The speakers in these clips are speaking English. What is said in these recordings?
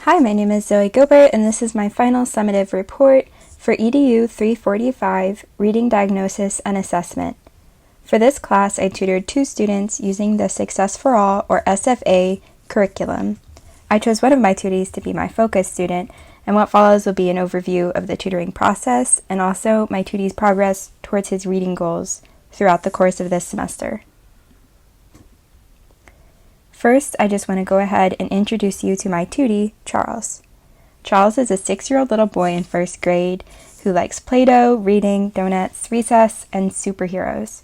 Hi, my name is Zoe Gilbert, and this is my final summative report for EDU 345, Reading Diagnosis and Assessment. For this class, I tutored 2 students using the Success for All, or SFA, curriculum. I chose one of my tutees to be my focus student, and what follows will be an overview of the tutoring process and also my tutee's progress towards his reading goals throughout the course of this semester. First, I just want to go ahead and introduce you to my tutee, Charles. Charles is a 6-year-old little boy in 1st grade who likes Play-Doh, reading, donuts, recess, and superheroes.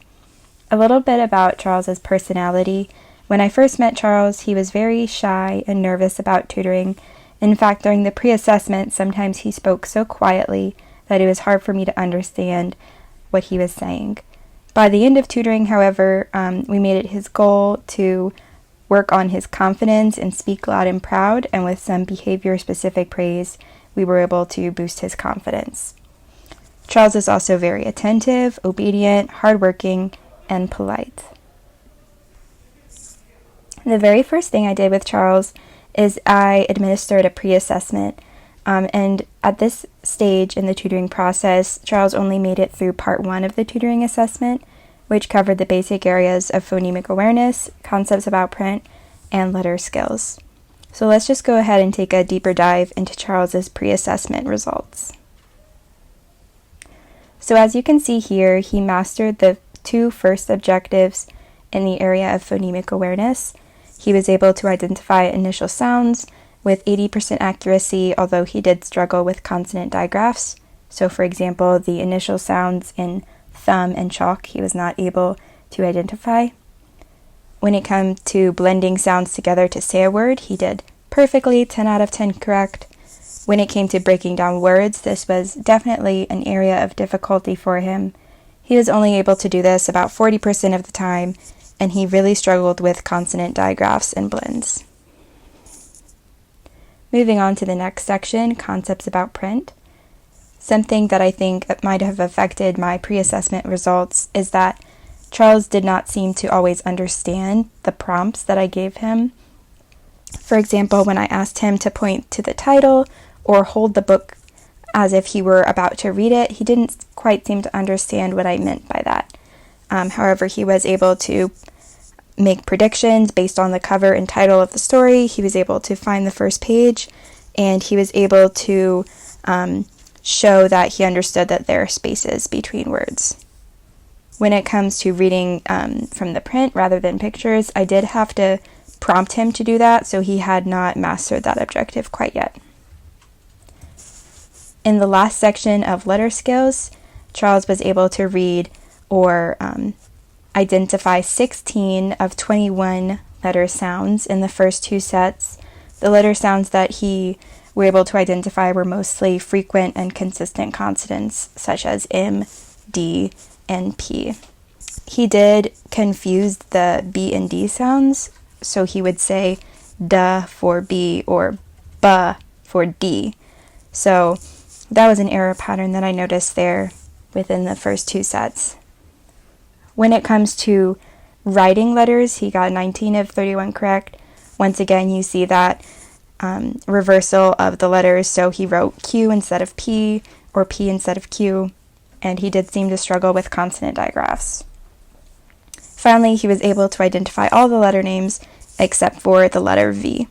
A little bit about Charles's personality. When I first met Charles, he was very shy and nervous about tutoring. In fact, during the pre-assessment, sometimes he spoke so quietly that it was hard for me to understand what he was saying. By the end of tutoring, however, we made it his goal to work on his confidence and speak loud and proud, and with some behavior-specific praise, we were able to boost his confidence. Charles is also very attentive, obedient, hardworking, and polite. The very first thing I did with Charles is I administered a pre-assessment, and at this stage in the tutoring process, Charles only made it through part 1 of the tutoring assessment, which covered the basic areas of phonemic awareness, concepts about print, and letter skills. So let's just go ahead and take a deeper dive into Charles's pre-assessment results. So as you can see here, he mastered the 2 first objectives in the area of phonemic awareness. He was able to identify initial sounds with 80% accuracy, although he did struggle with consonant digraphs. So for example, the initial sounds in thumb and chalk he was not able to identify. When it came to blending sounds together to say a word, he did perfectly, 10 out of 10 correct. When it came to breaking down words, this was definitely an area of difficulty for him. He was only able to do this about 40% of the time, and he really struggled with consonant digraphs and blends. Moving on to the next section, concepts about print. Something that I think might have affected my pre-assessment results is that Charles did not seem to always understand the prompts that I gave him. For example, when I asked him to point to the title or hold the book as if he were about to read it, he didn't quite seem to understand what I meant by that. However, he was able to make predictions based on the cover and title of the story. He was able to find the first page, and he was able to show that he understood that there are spaces between words. When it comes to reading from the print rather than pictures, I did have to prompt him to do that, so he had not mastered that objective quite yet. In the last section of letter skills, Charles was able to read or identify 16 of 21 letter sounds in the first 2 sets. The letter sounds that he were able to identify were mostly frequent and consistent consonants, such as M, D, and P. He did confuse the B and D sounds, so he would say duh for B or buh for D. So that was an error pattern that I noticed there within the first 2 sets. When it comes to writing letters, he got 19 of 31 correct. Once again, you see that reversal of the letters, so he wrote Q instead of P or P instead of Q, and he did seem to struggle with consonant digraphs. Finally, he was able to identify all the letter names except for the letter V.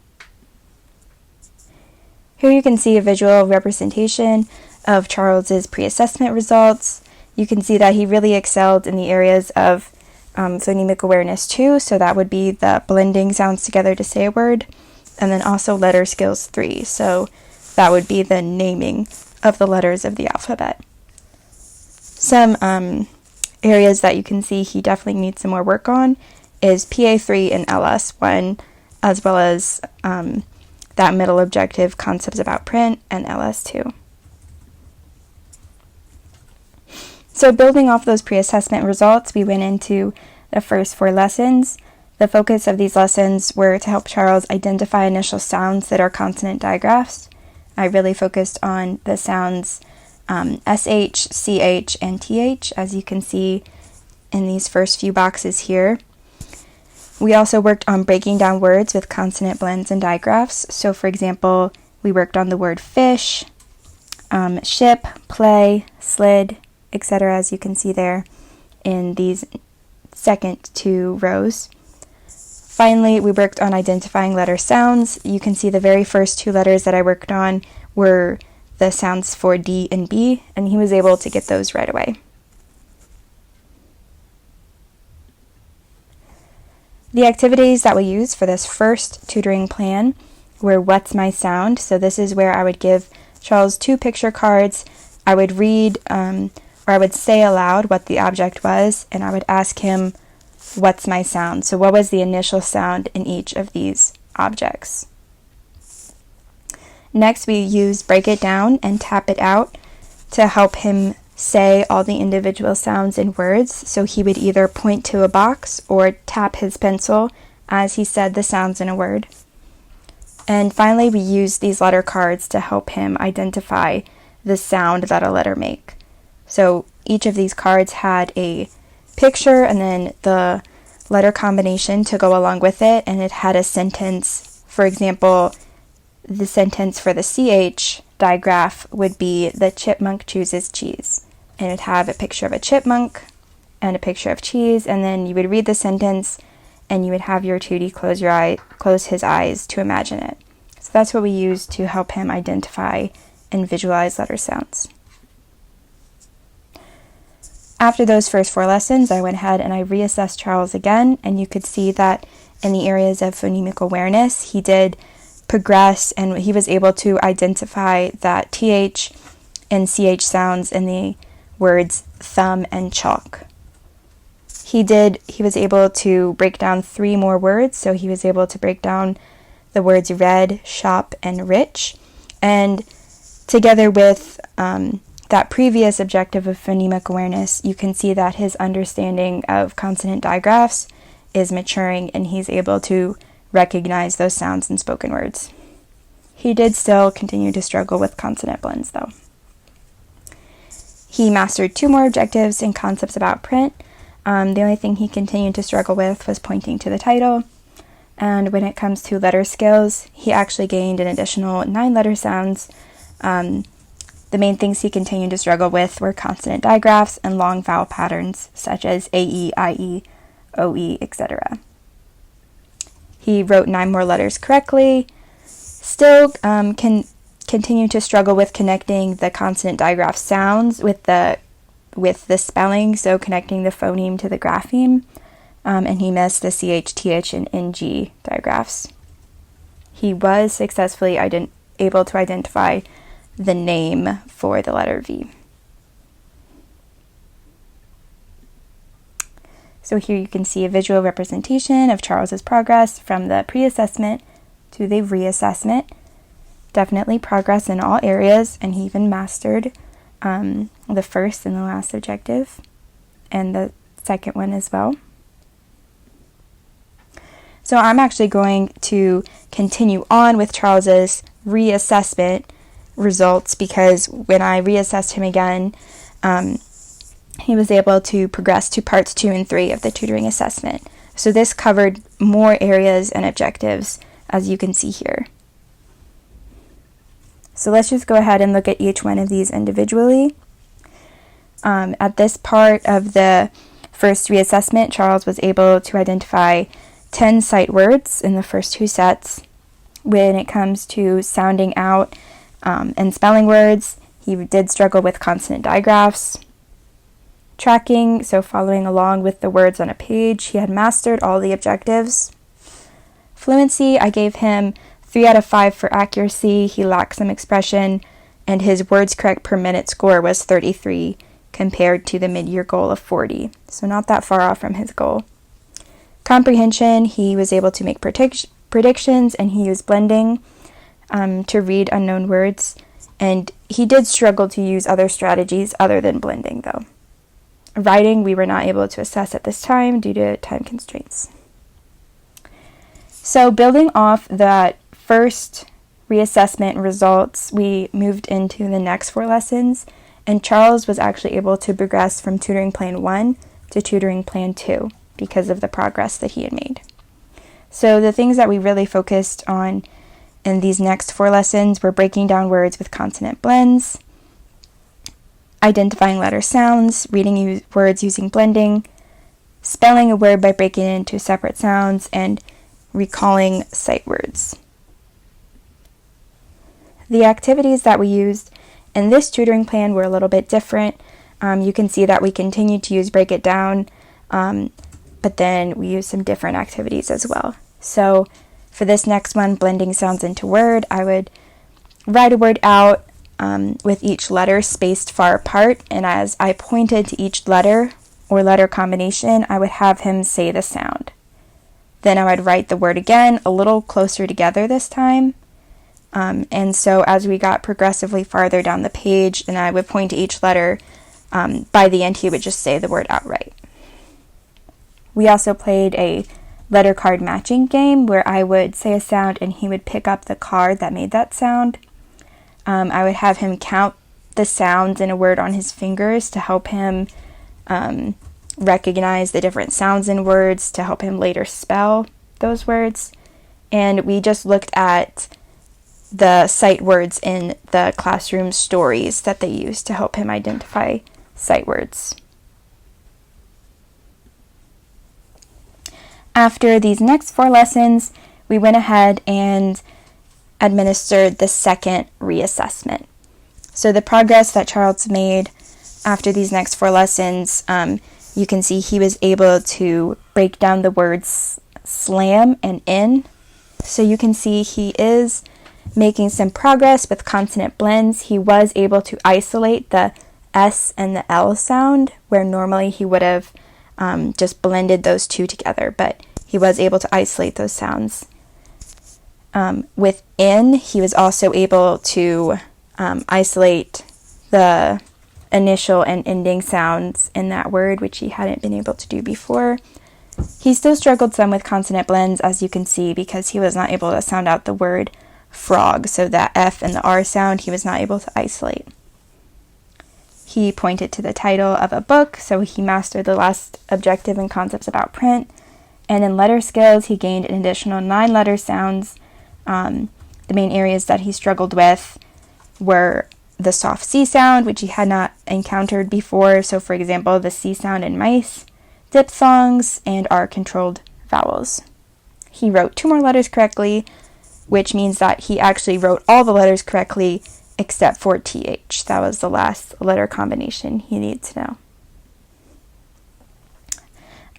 Here you can see a visual representation of Charles's pre-assessment results. You can see that he really excelled in the areas of phonemic awareness 2, so that would be the blending sounds together to say a word, and then also letter skills 3, so that would be the naming of the letters of the alphabet. Some areas that you can see he definitely needs some more work on is PA3 and LS1, as well as that middle objective, concepts about print, and LS2. So building off those pre-assessment results, we went into the first 4 lessons. The focus of these lessons were to help Charles identify initial sounds that are consonant digraphs. I really focused on the sounds SH, CH, and TH, as you can see in these first few boxes here. We also worked on breaking down words with consonant blends and digraphs. So for example, We worked on the word fish, ship, play, slid, etc., as you can see there in these second 2 rows. Finally, we worked on identifying letter sounds. You can see the very first 2 letters that I worked on were the sounds for D and B, and he was able to get those right away. The activities that we used for this first tutoring plan were What's My Sound? So this is where I would give Charles 2 picture cards. I would read, or I would say aloud what the object was, and I would ask him, what's my sound? So what was the initial sound in each of these objects? Next, we used Break It Down and Tap It Out to help him say all the individual sounds in words. So he would either point to a box or tap his pencil as he said the sounds in a word. And finally, we used these letter cards to help him identify the sound that a letter make. So each of these cards had a picture and then the letter combination to go along with it, and it had a sentence. For example, the sentence for the CH digraph would be the chipmunk chooses cheese, and it would have a picture of a chipmunk and a picture of cheese, and then you would read the sentence and you would have your tutor close his eyes to imagine it. So that's what we used to help him identify and visualize letter sounds. After those first 4 lessons, I went ahead and I reassessed Charles again, and you could see that in the areas of phonemic awareness, he did progress, and he was able to identify that TH and CH sounds in the words thumb and chalk. He was able to break down 3 more words, so he was able to break down the words red, shop, and rich, and together with that previous objective of phonemic awareness, you can see that his understanding of consonant digraphs is maturing, and he's able to recognize those sounds in spoken words. He did still continue to struggle with consonant blends, though. He mastered 2 more objectives and concepts about print. The only thing he continued to struggle with was pointing to the title. And when it comes to letter scales, he actually gained an additional 9 letter sounds. The main things he continued to struggle with were consonant digraphs and long vowel patterns, such as AE, IE, OE, etc. He wrote 9 more letters correctly, still can continue to struggle with connecting the consonant digraph sounds with the spelling, so connecting the phoneme to the grapheme, and he missed the CH, TH, and NG digraphs. He was successfully able to identify the name for the letter V. So here you can see a visual representation of Charles's progress from the pre-assessment to the reassessment. Definitely progress in all areas, and he even mastered the first and the last objective, and the second one as well. So I'm actually going to continue on with Charles's reassessment results, because when I reassessed him again, he was able to progress to parts 2 and 3 of the tutoring assessment. So this covered more areas and objectives, as you can see here. So let's just go ahead and look at each one of these individually. At this part of the first reassessment, Charles was able to identify 10 sight words in the first 2 sets. When it comes to sounding out and spelling words, he did struggle with consonant digraphs. Tracking, so following along with the words on a page, he had mastered all the objectives. Fluency, I gave him 3 out of 5 for accuracy. He lacked some expression, and his words correct per minute score was 33 compared to the mid-year goal of 40, so not that far off from his goal. Comprehension, he was able to make predictions, and he used blending to read unknown words, and he did struggle to use other strategies other than blending, though. Writing, we were not able to assess at this time due to time constraints. So building off that first reassessment results, we moved into the next 4 lessons, and Charles was actually able to progress from Tutoring Plan 1 to Tutoring Plan 2 because of the progress that he had made. So the things that we really focused on In these next 4 lessons, we're breaking down words with consonant blends, identifying letter sounds, reading words using blending, spelling a word by breaking it into separate sounds, and recalling sight words. The activities that we used in this tutoring plan were a little bit different. You can see that we continued to use break it down, but then we used some different activities as well. So for this next one, blending sounds into word, I would write a word out with each letter spaced far apart, and as I pointed to each letter or letter combination, I would have him say the sound. Then I would write the word again, a little closer together this time. And so as we got progressively farther down the page and I would point to each letter, by the end he would just say the word outright. We also played a letter card matching game where I would say a sound and he would pick up the card that made that sound. I would have him count the sounds in a word on his fingers to help him recognize the different sounds in words to help him later spell those words. And we just looked at the sight words in the classroom stories that they used to help him identify sight words. After these next 4 lessons, we went ahead and administered the second reassessment. So the progress that Charles made after these next 4 lessons, you can see he was able to break down the words slam and in. So you can see he is making some progress with consonant blends. He was able to isolate the S and the L sound, where normally he would have just blended those two together, but he was able to isolate those sounds. With in, he was also able to isolate the initial and ending sounds in that word, which he hadn't been able to do before. He still struggled some with consonant blends, as you can see, because he was not able to sound out the word frog, so that F and the R sound he was not able to isolate. He pointed to the title of a book, so he mastered the last objective and concepts about print. And in letter skills, he gained an additional 9 letter sounds. The main areas that he struggled with were the soft C sound, which he had not encountered before. So for example, the C sound in mice, diphthongs, and R controlled vowels. He wrote 2 more letters correctly, which means that he actually wrote all the letters correctly except for TH. That was the last letter combination he needed to know.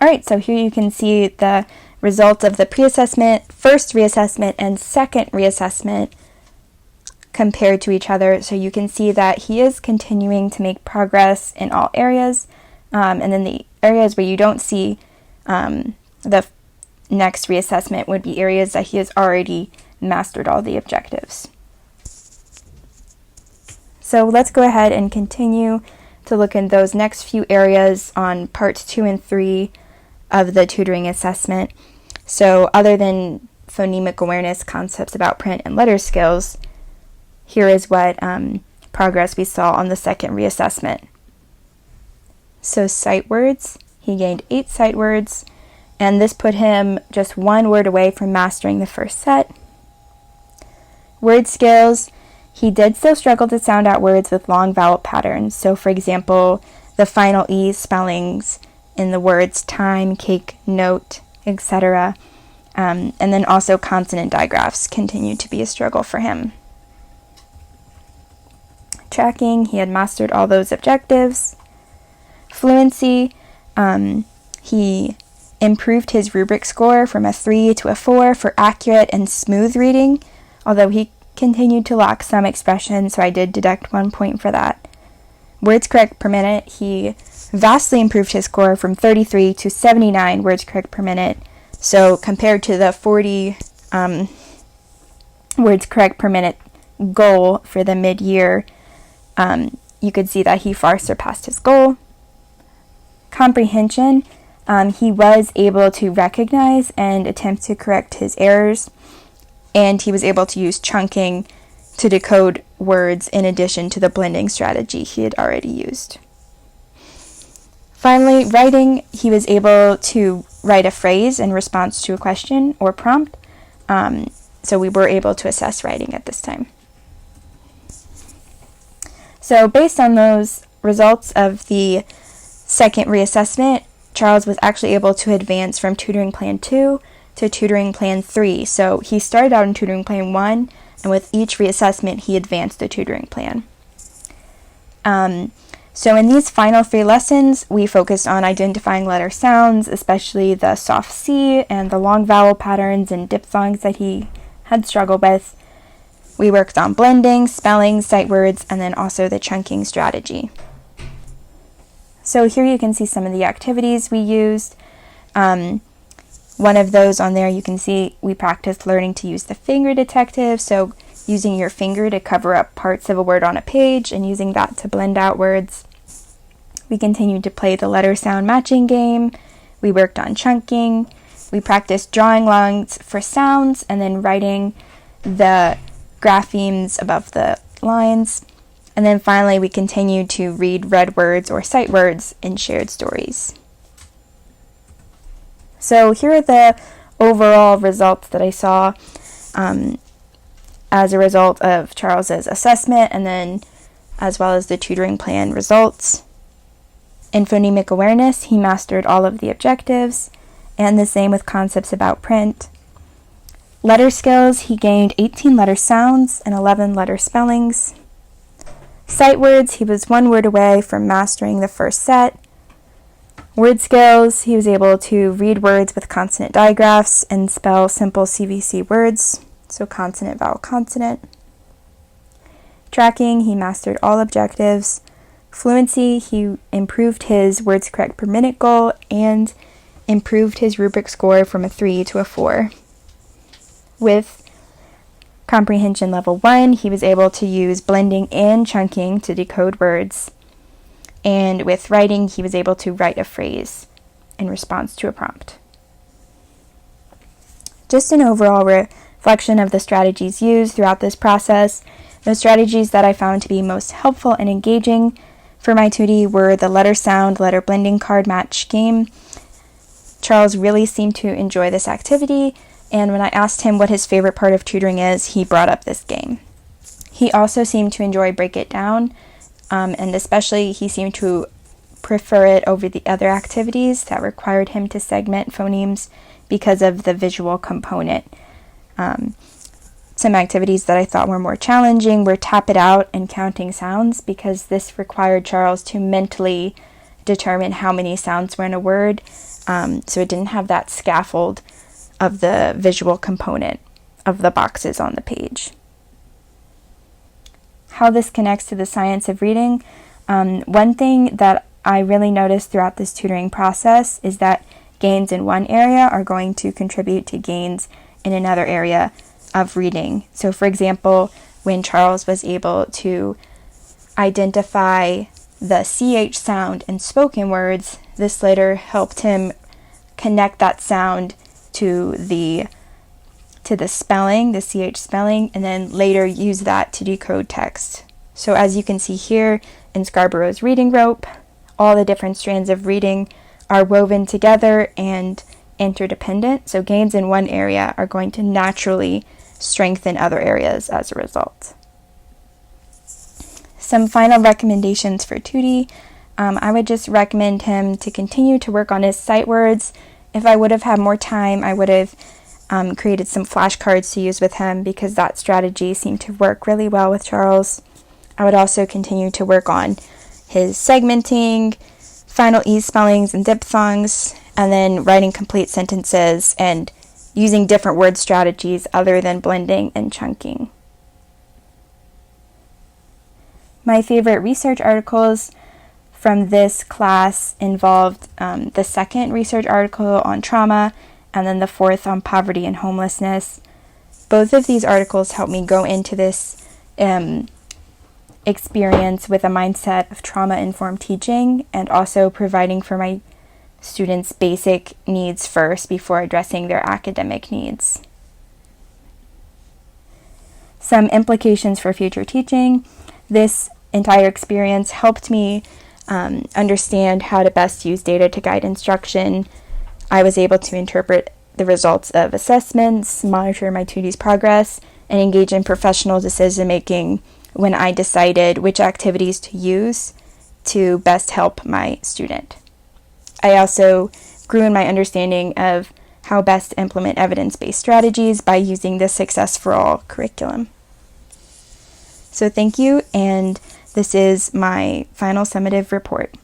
Alright, so here you can see the results of the pre-assessment, first reassessment, and second reassessment compared to each other. So you can see that he is continuing to make progress in all areas, and then the areas where you don't see the next reassessment would be areas that he has already mastered all the objectives. So let's go ahead and continue to look in those next few areas on parts 2 and 3 of the tutoring assessment. So other than phonemic awareness, concepts about print, and letter skills, here is what progress we saw on the second reassessment. So sight words, he gained 8 sight words, and this put him just 1 word away from mastering the first set. Word skills, he did still struggle to sound out words with long vowel patterns. So for example, the final E spellings in the words time, cake, note, etc. And then also consonant digraphs continued to be a struggle for him. Tracking, he had mastered all those objectives. Fluency, he improved his rubric score from a 3 to a 4 for accurate and smooth reading, although he continued to lack some expression, so I did deduct 1 point for that. Words correct per minute, he vastly improved his score from 33 to 79 words correct per minute. So compared to the 40 words correct per minute goal for the mid-year, you could see that he far surpassed his goal. Comprehension, he was able to recognize and attempt to correct his errors, and he was able to use chunking to decode words in addition to the blending strategy he had already used. Finally, writing, he was able to write a phrase in response to a question or prompt, So we were able to assess writing at this time. So based on those results of the second reassessment, Charles was actually able to advance from Tutoring Plan 2 to Tutoring Plan 3. So he started out in Tutoring Plan 1, and with each reassessment, he advanced the tutoring plan. So in these final 3 lessons, we focused on identifying letter sounds, especially the soft C and the long vowel patterns and diphthongs that he had struggled with. We worked on blending, spelling, sight words, and then also the chunking strategy. So here you can see some of the activities we used. One of those on there, you can see we practiced learning to use the finger detective, so using your finger to cover up parts of a word on a page and using that to blend out words. We continued to play the letter sound matching game. We worked on chunking. We practiced drawing lines for sounds and then writing the graphemes above the lines. And then finally, we continued to read read words or sight words in shared stories. So here are the overall results that I saw as a result of Charles's assessment, and then as well as the tutoring plan results. In phonemic awareness, he mastered all of the objectives, and the same with concepts about print. Letter skills, he gained 18 letter sounds and 11 letter spellings. Sight words, he was 1 word away from mastering the first set. Word skills, he was able to read words with consonant digraphs and spell simple CVC words, so consonant, vowel, consonant. Tracking, he mastered all objectives. Fluency, he improved his words correct per minute goal and improved his rubric score from a 3 to a 4. With comprehension level 1, he was able to use blending and chunking to decode words. And with writing, he was able to write a phrase in response to a prompt. Just an overall reflection of the strategies used throughout this process. The strategies that I found to be most helpful and engaging for my 2D were the letter sound, letter blending card match game. Charles really seemed to enjoy this activity, and when I asked him what his favorite part of tutoring is, he brought up this game. He also seemed to enjoy Break It Down, and especially he seemed to prefer it over the other activities that required him to segment phonemes because of the visual component. Some activities that I thought were more challenging were Tap It Out and counting sounds, because this required Charles to mentally determine how many sounds were in a word, so it didn't have that scaffold of the visual component of the boxes on the page. How this connects to the science of reading, one thing that I really noticed throughout this tutoring process is that gains in one area are going to contribute to gains in another area of reading. So for example, when Charles was able to identify the CH sound in spoken words, this later helped him connect that sound to the spelling, the CH spelling, and then later use that to decode text. So as you can see here in Scarborough's reading rope, all the different strands of reading are woven together and interdependent, so gains in one area are going to naturally strengthen other areas as a result. Some final recommendations for Tootie. I would just recommend him to continue to work on his sight words. If I would have had more time, I would have created some flashcards to use with him, because that strategy seemed to work really well with Charles. I would also continue to work on his segmenting, final E spellings and diphthongs, and then writing complete sentences and using different word strategies other than blending and chunking. My favorite research articles from this class involved the second research article on trauma and then the fourth on poverty and homelessness. Both of these articles helped me go into this experience with a mindset of trauma-informed teaching and also providing for my students' basic needs first before addressing their academic needs. Some implications for future teaching. This entire experience helped me understand how to best use data to guide instruction. I was able to interpret the results of assessments, monitor my 2D's progress, and engage in professional decision making when I decided which activities to use to best help my student. I also grew in my understanding of how best to implement evidence-based strategies by using the Success for All curriculum. So thank you, and this is my final summative report.